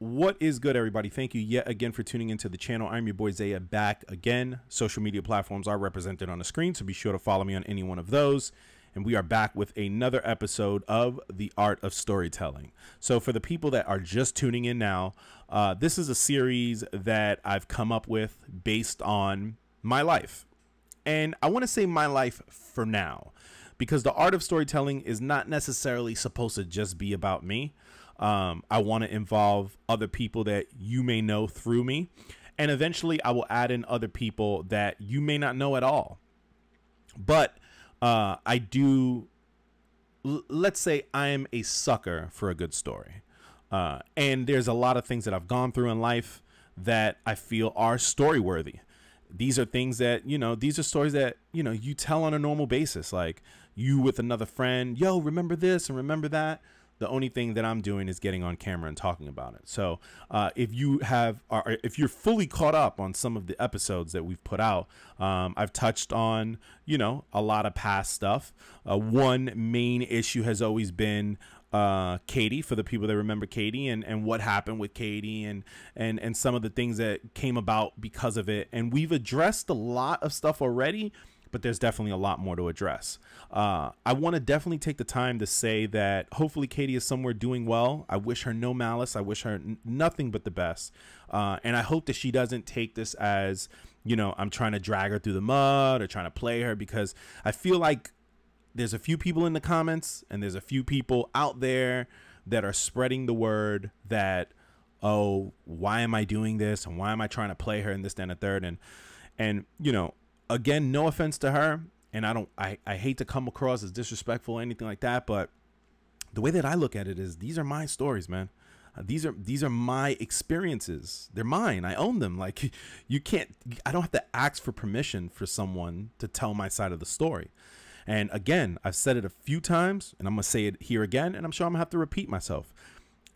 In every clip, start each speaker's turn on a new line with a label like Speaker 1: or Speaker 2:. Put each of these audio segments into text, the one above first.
Speaker 1: What is good, everybody? Thank you yet again for tuning into the channel. I'm your boy Zaya, back again. Social media platforms are represented on the screen, so be sure to follow me on any one of those. And we are back with another episode of The Art of Storytelling. So for the people that are just tuning in now, this is a series that I've come up with based on my life. And I want to say my life for now, because the art of storytelling is not necessarily supposed to just be about me. I want to involve other people that you may know through me. And eventually I will add in other people that you may not know at all. But I do, let's say I am a sucker for a good story. And there's a lot of things that I've gone through in life that I feel are story worthy. These are things that, these are stories that, you tell on a normal basis, like you with another friend, yo, remember this and remember that. The only thing that I'm doing is getting on camera and talking about it. So if you're fully caught up on some of the episodes that we've put out, I've touched on, a lot of past stuff. One main issue has always been Katie, for the people that remember Katie, and what happened with Katie and some of the things that came about because of it. And we've addressed a lot of stuff already, but there's definitely a lot more to address. I want to definitely take the time to say that hopefully Katie is somewhere doing well. I wish her no malice. I wish her nothing but the best. And I hope that she doesn't take this as, I'm trying to drag her through the mud or trying to play her, because I feel like there's a few people in the comments and there's a few people out there that are spreading the word that, oh, why am I doing this? And why am I trying to play her and this, that, and the third? And again, no offense to her, and I hate to come across as disrespectful or anything like that, but the way that I look at it is these are my stories, man. These are my experiences. They're mine. I own them. Like, I don't have to ask for permission for someone to tell my side of the story. And again, I've said it a few times, and I'm going to say it here again, and I'm sure I'm going to have to repeat myself.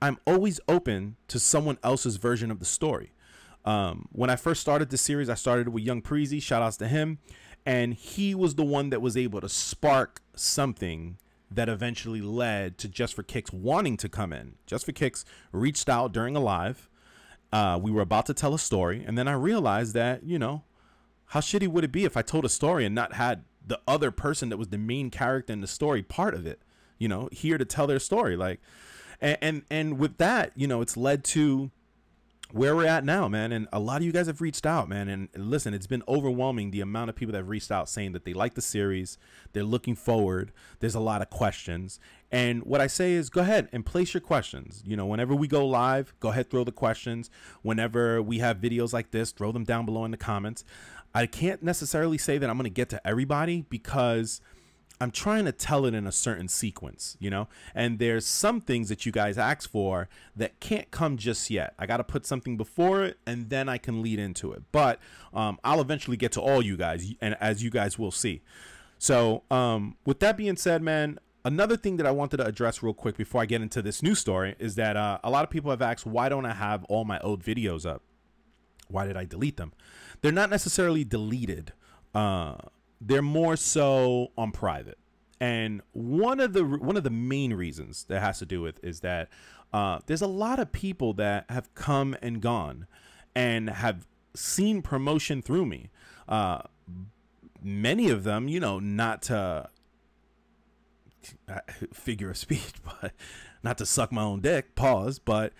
Speaker 1: I'm always open to someone else's version of the story. When I first started this series, I started with Young Preezy, shout outs to him. And he was the one that was able to spark something that eventually led to Just for Kicks wanting to come in. Just for Kicks reached out during a live. We were about to tell a story. And then I realized that, how shitty would it be if I told a story and not had the other person that was the main character in the story part of it, here to tell their story. Like, and with that, it's led to where we're at now, man. And a lot of you guys have reached out, man. And listen, it's been overwhelming, the amount of people that have reached out saying that they like the series. They're looking forward. There's a lot of questions. And what I say is go ahead and place your questions. Whenever we go live, go ahead, throw the questions. Whenever we have videos like this, throw them down below in the comments. I can't necessarily say that I'm going to get to everybody, because I'm trying to tell it in a certain sequence, and there's some things that you guys ask for that can't come just yet. I got to put something before it, and then I can lead into it. But I'll eventually get to all you guys, and as you guys will see. So with that being said, man, another thing that I wanted to address real quick before I get into this new story is that a lot of people have asked, why don't I have all my old videos up? Why did I delete them? They're not necessarily deleted. They're more so on private. And one of the main reasons that has to do with is that there's a lot of people that have come and gone and have seen promotion through me. Many of them, not to figure of speech, but not to suck my own dick, pause, but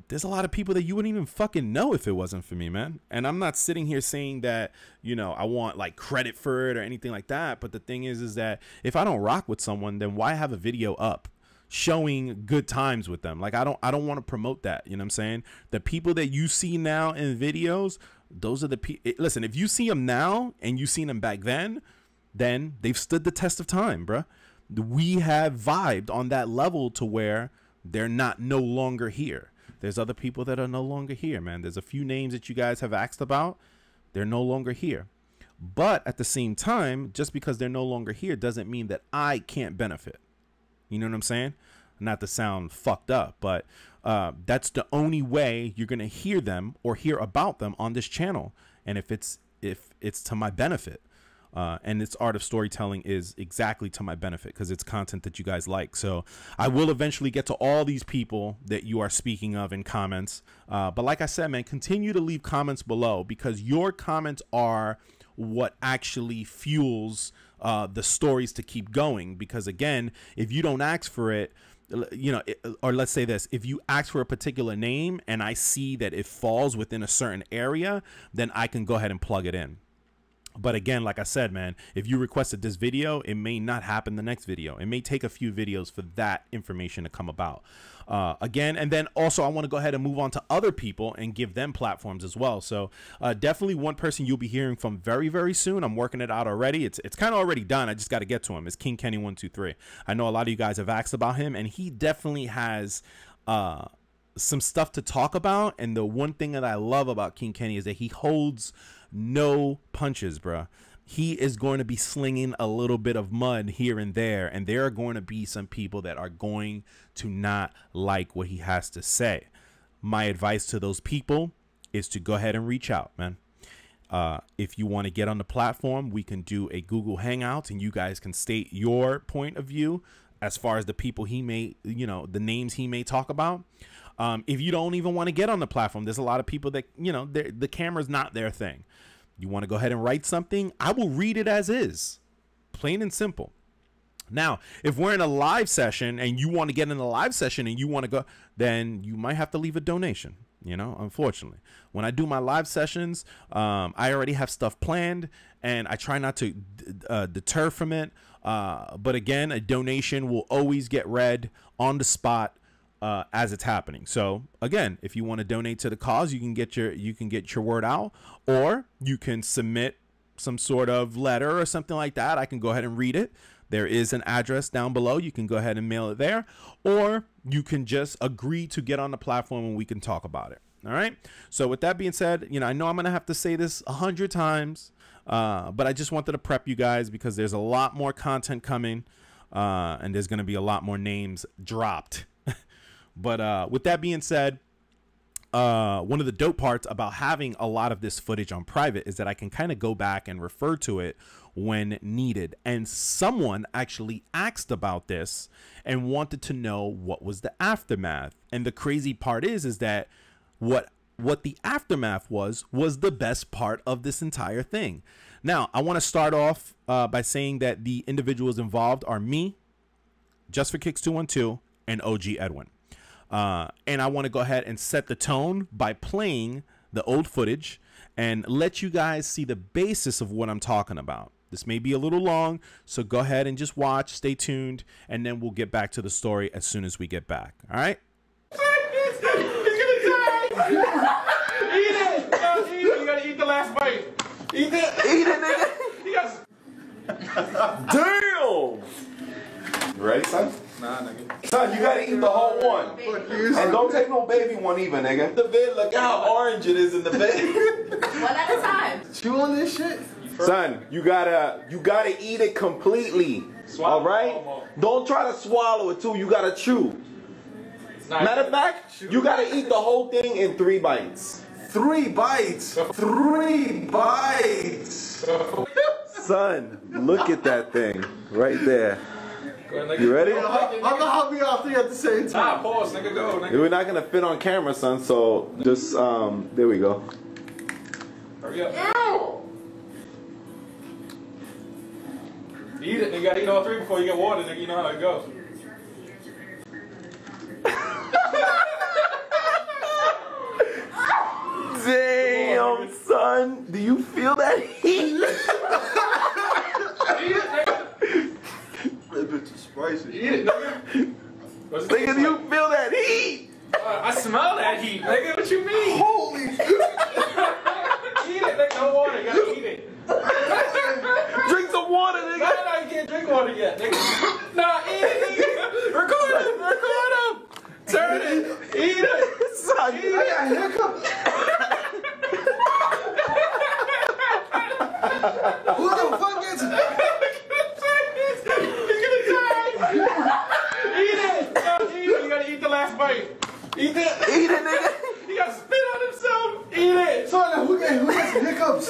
Speaker 1: there's a lot of people that you wouldn't even fucking know if it wasn't for me, man. And I'm not sitting here saying that, I want like credit for it or anything like that. But the thing is that if I don't rock with someone, then why have a video up showing good times with them? Like, I don't want to promote that. You know what I'm saying? The people that you see now in videos, those are the people. Listen, if you see them now and you seen them back then they've stood the test of time, bruh. We have vibed on that level to where they're no longer here. There's other people that are no longer here, man. There's a few names that you guys have asked about. They're no longer here. But at the same time, just because they're no longer here doesn't mean that I can't benefit. You know what I'm saying? Not to sound fucked up, but that's the only way you're going to hear them or hear about them on this channel. And if it's to my benefit. And its art of storytelling is exactly to my benefit because it's content that you guys like. So I will eventually get to all these people that you are speaking of in comments. But like I said, man, continue to leave comments below because your comments are what actually fuels the stories to keep going. Because again, if you don't ask for it, you know, or let's say this, if you ask for a particular name and I see that it falls within a certain area, then I can go ahead and plug it in. But again, like I said, man, if you requested this video, it may not happen the next video. It may take a few videos for that information to come about. Again, and then also I want to go ahead and move on to other people and give them platforms as well. So definitely one person you'll be hearing from very, very soon. I'm working it out already. It's kind of already done. I just got to get to him. It's King Kenny 123. I know a lot of you guys have asked about him, and he definitely has some stuff to talk about. And the one thing that I love about King Kenny is that he holds no punches, bruh. He is going to be slinging a little bit of mud here and there are going to be some people that are going to not like what he has to say. My advice to those people is to go ahead and reach out, man. If you want to get on the platform, we can do a Google Hangout and you guys can state your point of view as far as the people he may, you know, the names he may talk about. If you don't even want to get on the platform, there's a lot of people that, you know, the camera's not their thing. You want to go ahead and write something, I will read it as is, plain and simple. Now, if we're in a live session and you want to get in a live session and you want to go, then you might have to leave a donation, you know, unfortunately. When I do my live sessions, I already have stuff planned and I try not to deter from it. But again, a donation will always get read on the spot as it's happening. So again, if you want to donate to the cause, you can get your word out, or you can submit some sort of letter or something like that. I can go ahead and read it. There is an address down below. You can go ahead and mail it there, or you can just agree to get on the platform and we can talk about it. All right. So with that being said, you know, I know I'm going to have to say this 100 times, but I just wanted to prep you guys because there's a lot more content coming, and there's going to be a lot more names dropped. But with that being said, one of the dope parts about having a lot of this footage on private is that I can kind of go back and refer to it when needed. And someone actually asked about this and wanted to know what was the aftermath. And the crazy part is that what the aftermath was the best part of this entire thing. Now, I want to start off by saying that the individuals involved are me, Just for Kicks 212, and OG Edwin. And I want to go ahead and set the tone by playing the old footage and let you guys see the basis of what I'm talking about. This may be a little long, so go ahead and just watch, stay tuned, and then we'll get back to the story as soon as we get back. All right?
Speaker 2: He's gonna die! Eat it! Eat it! You gotta eat the last bite. Eat it!
Speaker 3: Eat it, nigga!
Speaker 2: You gotta...
Speaker 3: Damn! You ready, son?
Speaker 2: Nah, nigga.
Speaker 3: Son, you gotta eat the whole one. And don't take no baby one either, nigga. The bed, look how orange it is in the bed.
Speaker 4: One at a time.
Speaker 2: Chew on this shit?
Speaker 3: Son, you gotta eat it completely.
Speaker 2: Swallow.
Speaker 3: Alright? Don't try to swallow it too, you gotta chew. Matter of fact, you gotta eat the whole thing in 3 bites.
Speaker 2: 3 bites! 3 bites!
Speaker 3: Son, look at that thing right there. You ready?
Speaker 2: I'm gonna help you all 3 at the same time. Nah, pause, nigga, go, nigga.
Speaker 3: We're not gonna fit on camera, son, so just, there we go.
Speaker 2: Hurry up. Ow! Eat it, nigga. You gotta eat all 3 before you get water, nigga. You know how it goes.
Speaker 3: Damn, son. Do you feel that heat?
Speaker 2: Eat it, nigga.
Speaker 5: That bitch is spicy.
Speaker 2: Eat it, nigga.
Speaker 3: Nigga, do you feel that heat?
Speaker 2: I smell that heat, nigga. What you mean?
Speaker 3: Holy shit.
Speaker 2: Eat it, nigga. No water. You gotta eat it.
Speaker 3: Drink some water, nigga.
Speaker 2: No, you can't drink water yet, nigga. Nah, eat it, nigga. Record him. Record him. Turn it. Eat it.
Speaker 3: Son,
Speaker 2: Eat it.
Speaker 5: Who the fuck is it?
Speaker 2: He's gonna die. Eat it. No, eat it. You gotta eat the last bite. Eat it.
Speaker 3: Eat it, nigga.
Speaker 2: He got spit on himself. Eat it.
Speaker 5: Son, who gets hiccups?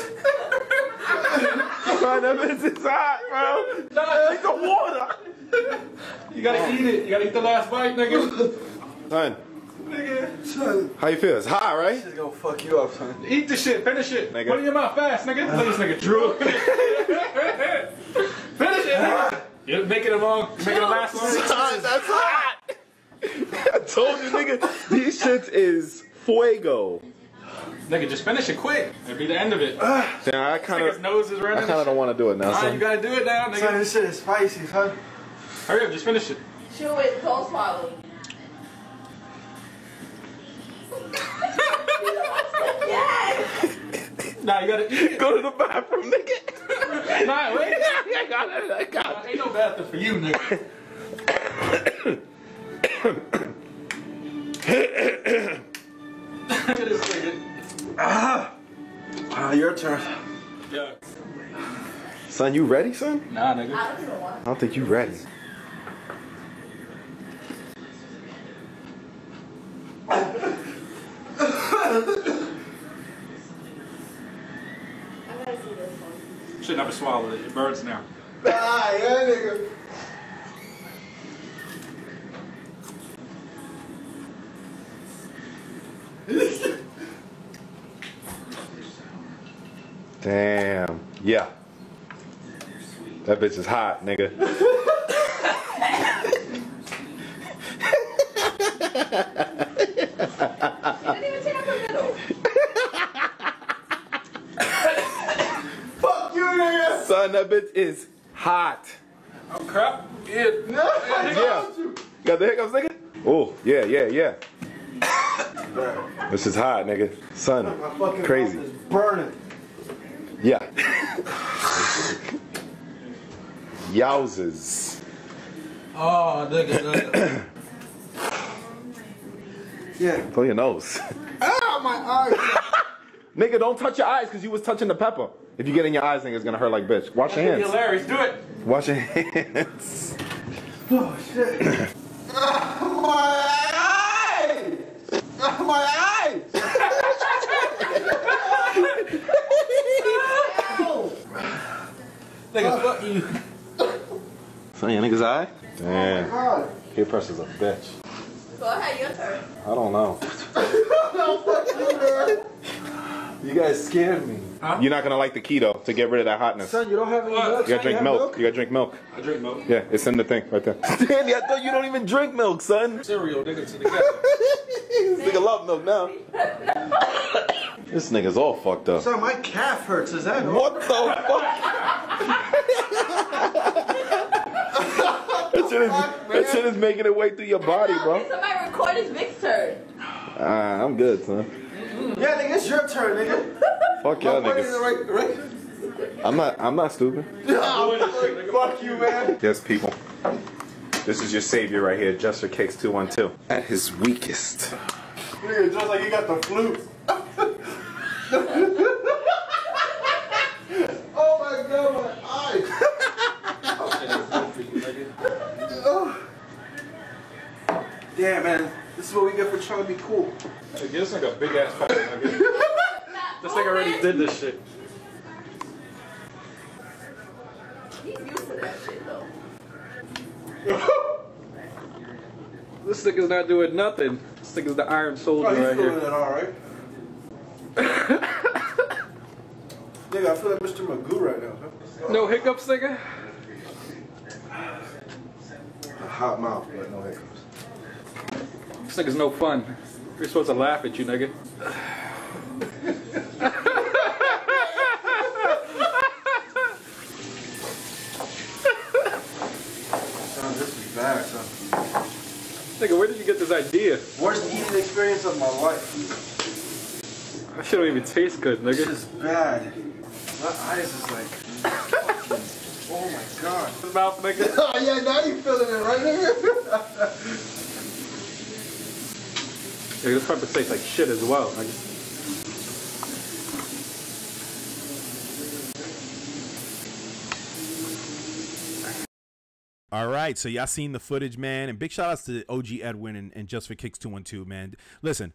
Speaker 3: Son, that bitch is hot, bro. Like the water.
Speaker 2: You gotta eat it. You gotta eat the last bite, nigga.
Speaker 3: Son,
Speaker 2: Nigga.
Speaker 5: Son,
Speaker 3: how you feel? It's hot, right?
Speaker 5: this is gonna fuck you up, son.
Speaker 2: Eat the shit. Finish it.
Speaker 3: Nigga.
Speaker 2: Put it in your mouth fast, nigga. Look at this nigga drool. Finish it, nigga. You're making it long. You're making it last long.
Speaker 3: Son, that's hot. I told you, nigga. These shits is fuego.
Speaker 2: Nigga, just finish it quick. It'll be the end of it.
Speaker 3: Damn, I kind
Speaker 2: Nigga's
Speaker 3: of
Speaker 2: nose is running.
Speaker 3: don't want to do it now,
Speaker 2: Alright,
Speaker 3: son.
Speaker 2: you gotta do it now,
Speaker 5: Son,
Speaker 2: nigga.
Speaker 5: this shit is spicy, son.
Speaker 2: Hurry up, just finish it.
Speaker 4: Chew it, don't swallow. Yes!
Speaker 2: Nah, you gotta eat it.
Speaker 3: Go to the bathroom, nigga.
Speaker 2: Nah, wait.
Speaker 3: I got it.
Speaker 2: Ain't no bathroom for you, nigga. Look at this nigga.
Speaker 5: Your turn.
Speaker 2: Yeah.
Speaker 3: Son, you ready, son?
Speaker 2: Nah, nigga.
Speaker 4: I don't even want.
Speaker 3: I don't think you ready.
Speaker 4: I gotta see this one.
Speaker 2: Should never swallow it. It burns now.
Speaker 5: Ah, yeah, nigga.
Speaker 3: Damn. Yeah. That bitch is hot, nigga.
Speaker 4: You didn't even take out the middle.
Speaker 5: Fuck you, nigga.
Speaker 3: Son, that bitch is hot.
Speaker 2: Oh, crap. Yeah.
Speaker 3: Yeah. You got the hiccups, nigga? Oh, yeah. This is hot, nigga. Son,
Speaker 5: My fucking
Speaker 3: crazy.
Speaker 5: mouth is burning.
Speaker 3: Yeah. Yowzers.
Speaker 2: Oh, nigga.
Speaker 5: Yeah.
Speaker 3: Pull your nose.
Speaker 5: Ah, my eyes.
Speaker 3: Nigga, don't touch your eyes because you was touching the pepper. If you get in your eyes, nigga, it's gonna hurt like bitch. Wash your hands.
Speaker 2: Hilarious. Do it.
Speaker 3: Wash your hands.
Speaker 5: Oh, shit. Ah, my eyes. Ah, my eyes. Ow.
Speaker 2: Nigga, fuck you.
Speaker 3: Son, your nigga's eye? Damn.
Speaker 5: God.
Speaker 3: Peer pressure's a bitch.
Speaker 4: Go ahead, your turn.
Speaker 3: I don't know.
Speaker 5: No, fuck you, man.
Speaker 3: You guys scared me.
Speaker 2: Huh?
Speaker 3: You're not gonna like the keto to get rid of that hotness.
Speaker 5: Son, you don't have any
Speaker 2: What?
Speaker 5: milk?
Speaker 3: You gotta drink
Speaker 5: have
Speaker 3: milk. You gotta drink milk.
Speaker 2: I drink milk.
Speaker 3: Yeah, it's in the thing right there. Danny, I thought you don't even drink milk, son.
Speaker 2: Cereal, nigga, to the cat.
Speaker 3: This nigga love milk now. This nigga's all fucked up.
Speaker 5: Son, my calf hurts. Is that
Speaker 3: What the fuck? That shit is making it way through your body,
Speaker 4: Can
Speaker 3: bro.
Speaker 4: somebody record his Vic's turn?
Speaker 3: I'm good, son.
Speaker 5: Yeah, nigga, it's your turn, nigga.
Speaker 3: Fuck y'all
Speaker 5: What is it,
Speaker 3: niggas.
Speaker 5: right?
Speaker 3: I'm not stupid.
Speaker 5: Fuck you, man.
Speaker 3: Yes, people. This is your savior right here, Just for Cakes 212. At his weakest.
Speaker 5: Nigga, just like you got the flu. Oh my god, my eyes. Damn, man. This is what we get for trying to be cool.
Speaker 2: Nigga, this nigga big ass fucking nigga. This nigga already did this shit.
Speaker 4: He's used to that shit, though.
Speaker 2: This nigga's not doing nothing. This nigga's the Iron Soldier
Speaker 5: Oh, he's
Speaker 2: right
Speaker 5: feeling
Speaker 2: here.
Speaker 5: it all right. Nigga, I feel like Mr. Magoo right now. Huh?
Speaker 2: No hiccups, nigga?
Speaker 5: A hot mouth, but no hiccups.
Speaker 2: This nigga's no fun. We're supposed to laugh at you, nigga.
Speaker 5: Son, this is bad, son.
Speaker 2: Nigga, where did you get this idea?
Speaker 5: Worst eating experience of my life.
Speaker 2: That shit don't even taste good,
Speaker 5: This
Speaker 2: nigga.
Speaker 5: is bad. My eyes is like, fucking, oh my god.
Speaker 2: His mouth, nigga.
Speaker 5: Oh yeah, now you feeling it, right, nigga?
Speaker 2: Nigga, this pepper tastes like shit as well, nigga.
Speaker 1: All right, so y'all seen the footage, man, and big shout outs to OG Edwin and Just for Kicks 212, man. Listen,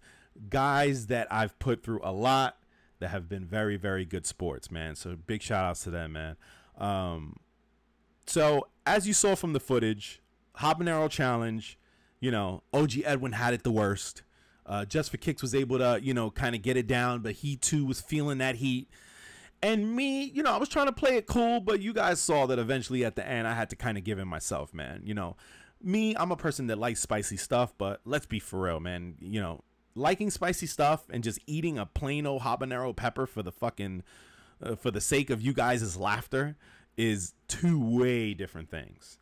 Speaker 1: guys that I've put through a lot that have been very, very good sports, man. So big shout outs to them, man. So as you saw from the footage, Habanero challenge, you know, OG Edwin had it the worst. Just for Kicks was able to, you know, kind of get it down, but he too was feeling that heat. And me, you know, I was trying to play it cool, but you guys saw that eventually at the end I had to kind of give in myself, man. You know, me, I'm a person that likes spicy stuff, but let's be for real, man. You know, liking spicy stuff and just eating a plain old habanero pepper for the fucking for the sake of you guys' laughter is two way different things.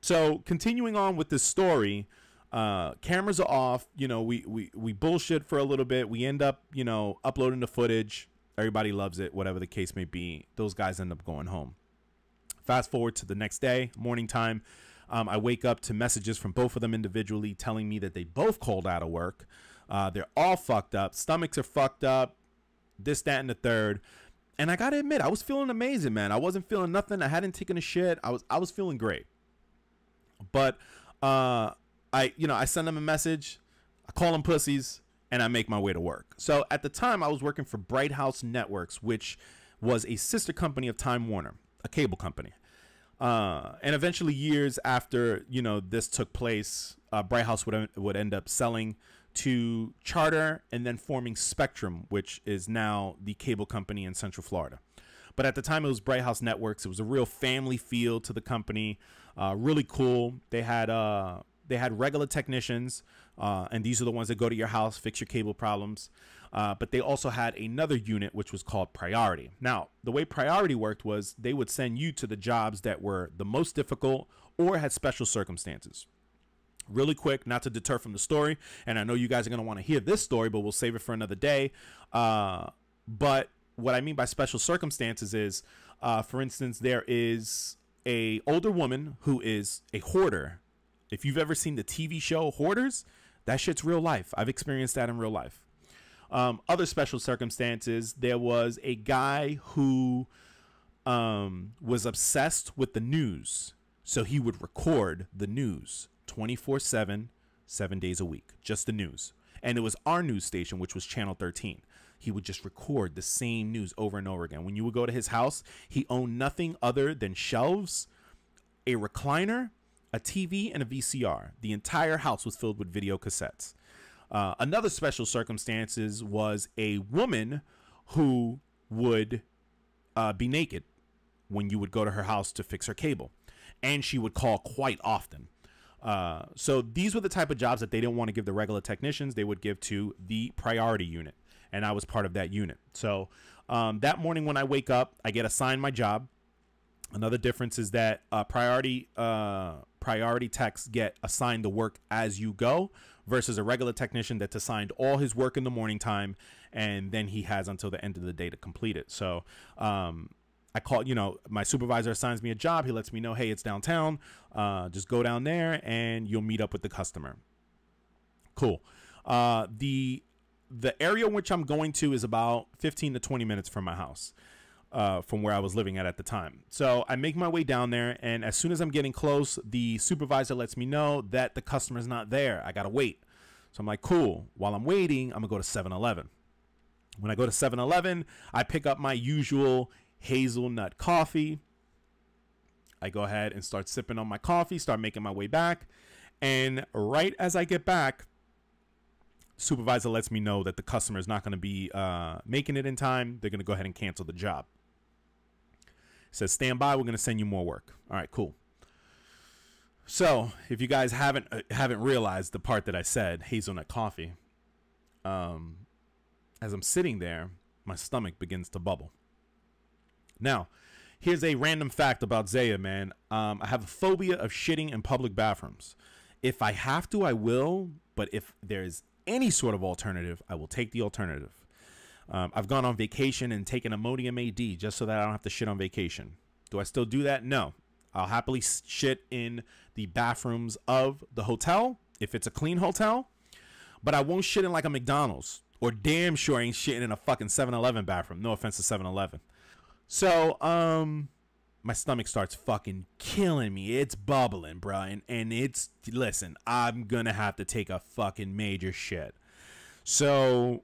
Speaker 1: So continuing on with this story, cameras are off. You know, we bullshit for a little bit. We end up, you know, uploading the footage. Everybody loves it, whatever the case may be. Those guys end up going home. Fast forward to the next day, morning time. I wake up to messages from both of them individually telling me that they both called out of work. They're all fucked up. Stomachs are fucked up. This, that, and the third. And I gotta admit, I was feeling amazing, man. I wasn't feeling nothing. I hadn't taken a shit. I was feeling great. But I send them a message. I call them pussies. And I make my way to work. So at the time, I was working for Bright House Networks, which was a sister company of Time Warner, a cable company. And eventually, years after, you know, this took place, Bright House would end up selling to Charter and then forming Spectrum, which is now the cable company in Central Florida. But at the time, it was Bright House Networks. It was a real family feel to the company. Really cool. They had regular technicians, and these are the ones that go to your house, fix your cable problems. But they also had another unit, which was called Priority. Now, the way Priority worked was they would send you to the jobs that were the most difficult or had special circumstances. Really quick, not to deter from the story, and I know you guys are going to want to hear this story, but we'll save it for another day. But what I mean by special circumstances is, for instance, there is a older woman who is a hoarder. If you've ever seen the TV show Hoarders, that shit's real life. I've experienced that in real life. Other special circumstances, there was a guy who was obsessed with the news. So he would record the news 24/7, 7 days a week, just the news. And it was our news station, which was Channel 13. He would just record the same news over and over again. When you would go to his house, he owned nothing other than shelves, a recliner, a TV, and a VCR. The entire house was filled with video cassettes. Another special circumstances was a woman who would be naked when you would go to her house to fix her cable. And she would call quite often. So these were the type of jobs that they didn't want to give the regular technicians. They would give to the Priority unit. And I was part of that unit. So that morning when I wake up, I get assigned my job. Another difference is that priority techs get assigned the work as you go versus a regular technician that's assigned all his work in the morning time, and then he has until the end of the day to complete it. So I call, you know, my supervisor assigns me a job. He lets me know, hey, it's downtown. Just go down there and you'll meet up with the customer. Cool. The area which I'm going to is about 15 to 20 minutes from my house. From where I was living at the time. So I make my way down there, and as soon as I'm getting close, the supervisor lets me know that the customer's not there. I gotta wait. So I'm like, cool. While I'm waiting, I'm gonna go to 7-Eleven. When I go to 7-Eleven, I pick up my usual hazelnut coffee. I go ahead and start sipping on my coffee, start making my way back. And right as I get back, supervisor lets me know that the customer is not going to be making it in time. They're going to go ahead and cancel the job. Says, stand by. We're going to send you more work. All right, cool. So if you guys haven't realized the part that I said, hazelnut coffee, as I'm sitting there, my stomach begins to bubble. Now, here's a random fact about Zaya, man. I have a phobia of shitting in public bathrooms. If I have to, I will. But if there's any sort of alternative, I will take the alternative. I've gone on vacation and taken Imodium AD just so that I don't have to shit on vacation. Do I still do that? No. I'll happily shit in the bathrooms of the hotel if it's a clean hotel, but I won't shit in like a McDonald's, or damn sure ain't shitting in a fucking 7-Eleven bathroom. No offense to 7-Eleven. So, my stomach starts fucking killing me. It's bubbling, bro. And it's, listen, I'm gonna have to take a fucking major shit. So,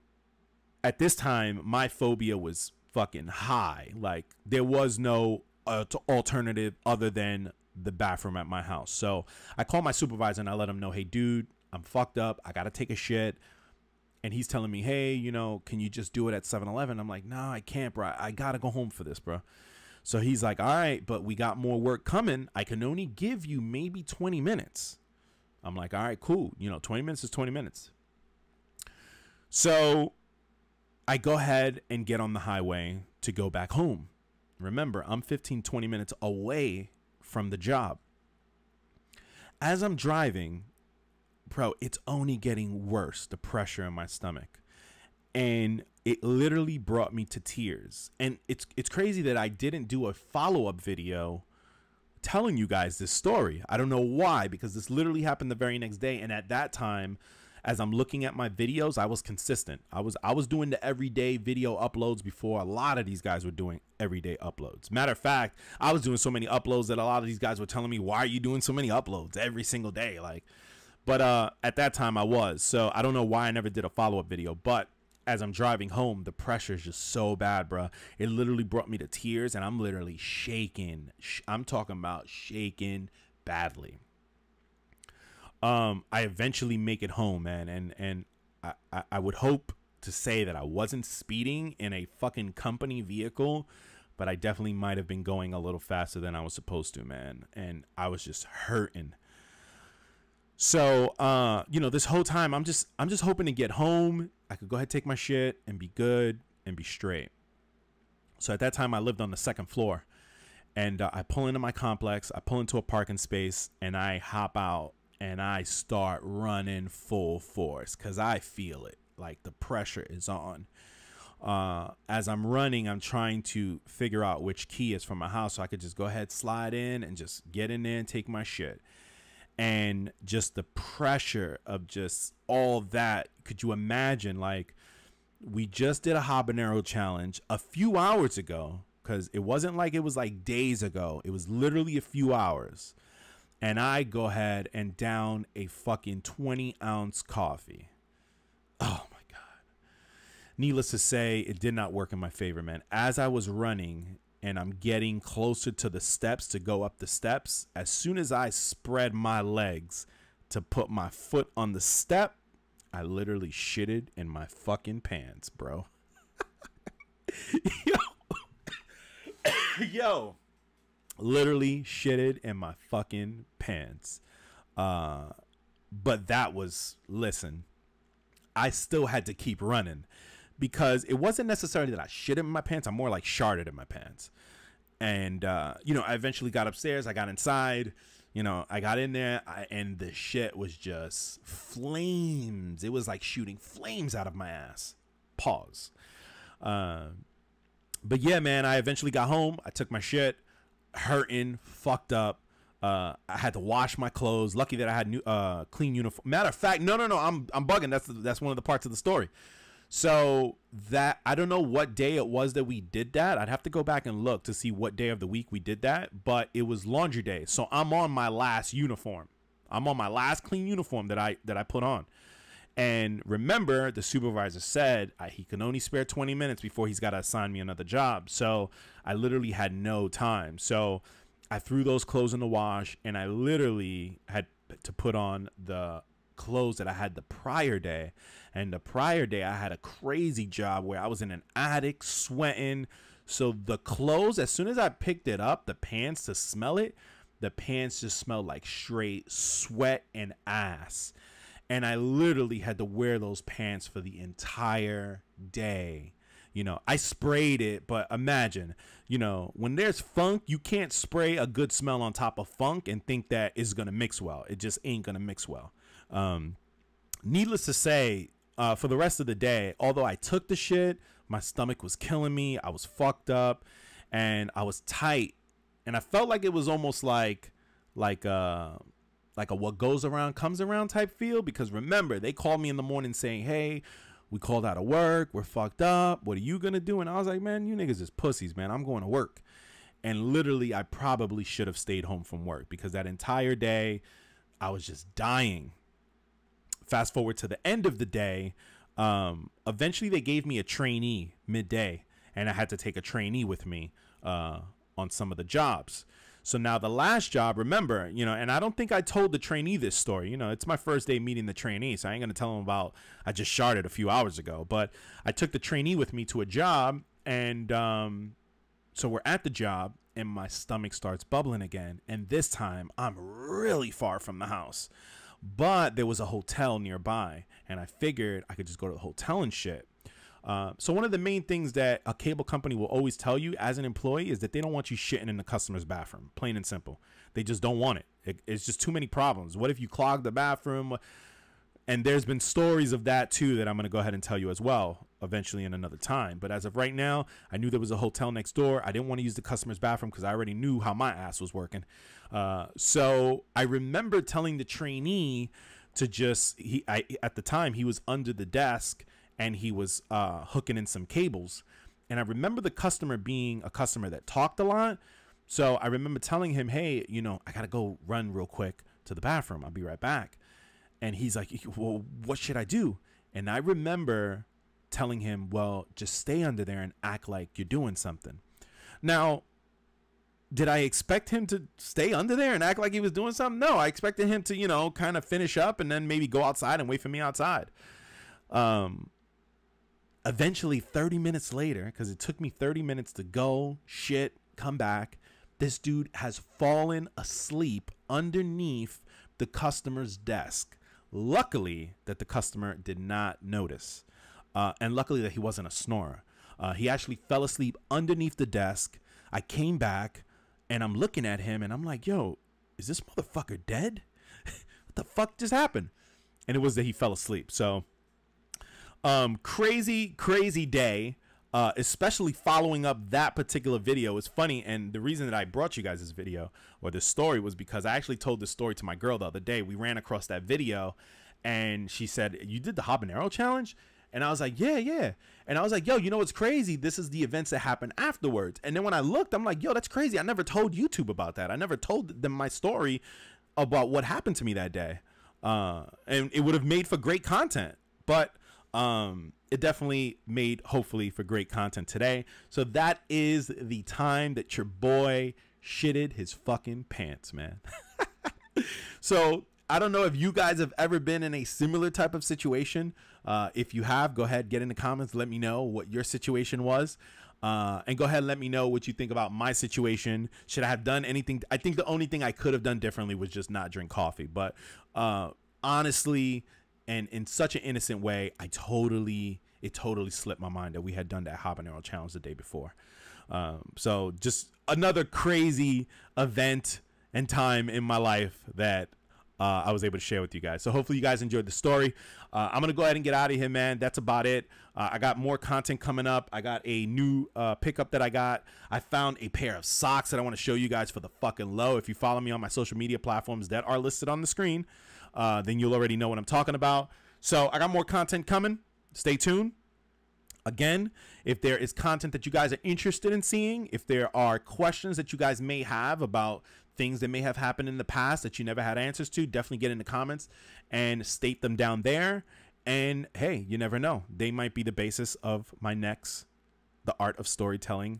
Speaker 1: at this time, my phobia was fucking high. Like there was no alternative other than the bathroom at my house. So I called my supervisor and I let him know, hey dude, I'm fucked up, I gotta take a shit. And he's telling me, hey, you know, can you just do it at 7-Eleven? I'm like, no, I can't, bro. I gotta go home for this, bro. So he's like, all right, but we got more work coming. I can only give you maybe 20 minutes. I'm like, all right, cool. You know, 20 minutes is 20 minutes. So I go ahead and get on the highway to go back home. Remember, I'm 15, 20 minutes away from the job. As I'm driving, bro, it's only getting worse, the pressure in my stomach. And it literally brought me to tears. And it's crazy that I didn't do a follow-up video telling you guys this story. I don't know why, because this literally happened the very next day. And at that time, as I'm looking at my videos, I was consistent. I was doing the everyday video uploads before a lot of these guys were doing everyday uploads. Matter of fact, I was doing so many uploads that a lot of these guys were telling me, why are you doing so many uploads every single day? Like, but at that time I was. So I don't know why I never did a follow-up video. But as I'm driving home, the pressure is just so bad, bro. It literally brought me to tears, and I'm literally shaking. I'm talking about shaking badly. I eventually make it home, man, and I would hope to say that I wasn't speeding in a fucking company vehicle, but I definitely might have been going a little faster than I was supposed to, man, and I was just hurting. So, you know, this whole time I'm just hoping to get home. I could go ahead, take my shit, and be good and be straight. So at that time, I lived on the second floor, and I pull into my complex. I pull into a parking space, and I hop out, and I start running full force because I feel it. Like the pressure is on. As I'm running, I'm trying to figure out which key is from my house so I could just go ahead, slide in, and just get in there and take my shit. And just the pressure of just all that. Could you imagine? Like, we just did a Habanero challenge a few hours ago, because it wasn't like it was like days ago. It was literally a few hours. And I go ahead and down a fucking 20-ounce coffee. Oh my God. Needless to say, it did not work in my favor, man. As I was running and I'm getting closer to the steps to go up the steps, as soon as I spread my legs to put my foot on the step, I literally shitted in my fucking pants, bro. Yo, literally shitted in my fucking pants. But that was, listen, I still had to keep running. Because it wasn't necessarily that I shit in my pants. I'm more like sharted in my pants. And, you know, I eventually got upstairs. I got inside. You know, I got in there. And the shit was just flames. It was like shooting flames out of my ass. Pause. But yeah, man, I eventually got home. I took my shit. Hurting. Fucked up. I had to wash my clothes. Lucky that I had new, clean uniform. Matter of fact, no. I'm bugging. That's one of the parts of the story. So that, I don't know what day it was that we did that. I'd have to go back and look to see what day of the week we did that, but it was laundry day. So I'm on my last uniform. I'm on my last clean uniform that I put on. And remember, the supervisor said he can only spare 20 minutes before he's got to assign me another job. So I literally had no time. So I threw those clothes in the wash, and I literally had to put on the clothes that I had the prior day. And the prior day I had a crazy job where I was in an attic sweating. So the clothes, as soon as I picked it up, the pants, to smell it, the pants just smelled like straight sweat and ass. And I literally had to wear those pants for the entire day. You know, I sprayed it, but imagine, you know, when there's funk, you can't spray a good smell on top of funk and think that it's going to mix well. It just ain't going to mix well. Needless to say, for the rest of the day, although I took the shit, my stomach was killing me. I was fucked up and I was tight, and I felt like it was almost like a what goes around comes around type feel. Because remember, they called me in the morning saying, hey, we called out of work, we're fucked up, what are you gonna do? And I was like, man, you niggas is pussies, man, I'm going to work. And literally, I probably should have stayed home from work, because that entire day I was just dying. Fast forward to the end of the day, eventually they gave me a trainee midday, and I had to take a trainee with me on some of the jobs. So now the last job, remember, you know, and I don't think I told the trainee this story. You know, it's my first day meeting the trainee, so I ain't going to tell him about I just sharded a few hours ago. But I took the trainee with me to a job, and so we're at the job, and my stomach starts bubbling again. And this time, I'm really far from the house. But there was a hotel nearby, and I figured I could just go to the hotel and shit. So one of the main things that a cable company will always tell you as an employee is that they don't want you shitting in the customer's bathroom, plain and simple. They just don't want it. It's just too many problems. What if you clog the bathroom? And there's been stories of that too that I'm going to go ahead and tell you as well eventually in another time. But as of right now, I knew there was a hotel next door. I didn't want to use the customer's bathroom because I already knew how my ass was working. So I remember telling the trainee to just, at the time he was under the desk, and he was hooking in some cables. And I remember the customer being a customer that talked a lot. So I remember telling him, hey, you know, I got to go run real quick to the bathroom. I'll be right back. And he's like, well, what should I do? And I remember telling him, well, just stay under there and act like you're doing something. Now, did I expect him to stay under there and act like he was doing something? No, I expected him to, you know, kind of finish up and then maybe go outside and wait for me outside. Eventually, 30 minutes later, because it took me 30 minutes to go, shit, come back, this dude has fallen asleep underneath the customer's desk. Luckily that the customer did not notice. And luckily that he wasn't a snorer. He actually fell asleep underneath the desk. I came back and I'm looking at him and I'm like, yo, is this motherfucker dead? What the fuck just happened? And it was that he fell asleep. So crazy day, especially following up that particular video. Is funny, and the reason that I brought you guys this video or this story was because I actually told this story to my girl the other day. We ran across that video and she said, you did the Habanero challenge? And I was like, yeah. And I was like, yo, you know what's crazy? This is the events that happened afterwards. And then when I looked, I'm like, yo, that's crazy. I never told YouTube about that. I never told them my story about what happened to me that day. And it would have made for great content, but it definitely made, hopefully, for great content today. So that is the time that your boy shitted his fucking pants, man. So I don't know if you guys have ever been in a similar type of situation. If you have, go ahead, get in the comments. Let me know what your situation was. And go ahead and let me know what you think about my situation. Should I have done anything? I think the only thing I could have done differently was just not drink coffee. But honestly, and in such an innocent way, it totally slipped my mind that we had done that Habanero challenge the day before. So just another crazy event and time in my life that I was able to share with you guys. So hopefully you guys enjoyed the story. I'm going to go ahead and get out of here, man. That's about it. I got more content coming up. I got a new pickup that I got. I found a pair of socks that I want to show you guys for the fucking low. If you follow me on my social media platforms that are listed on the screen, then you'll already know what I'm talking about. So I got more content coming. Stay tuned. Again, if there is content that you guys are interested in seeing, if there are questions that you guys may have about things that may have happened in the past that you never had answers to, definitely get in the comments and state them down there. And hey, you never know. They might be the basis of my next The Art of Storytelling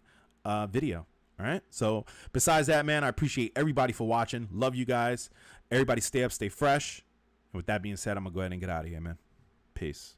Speaker 1: video. All right. So besides that, man, I appreciate everybody for watching. Love you guys. Everybody stay up, stay fresh. And with that being said, I'm going to go ahead and get out of here, man. Peace.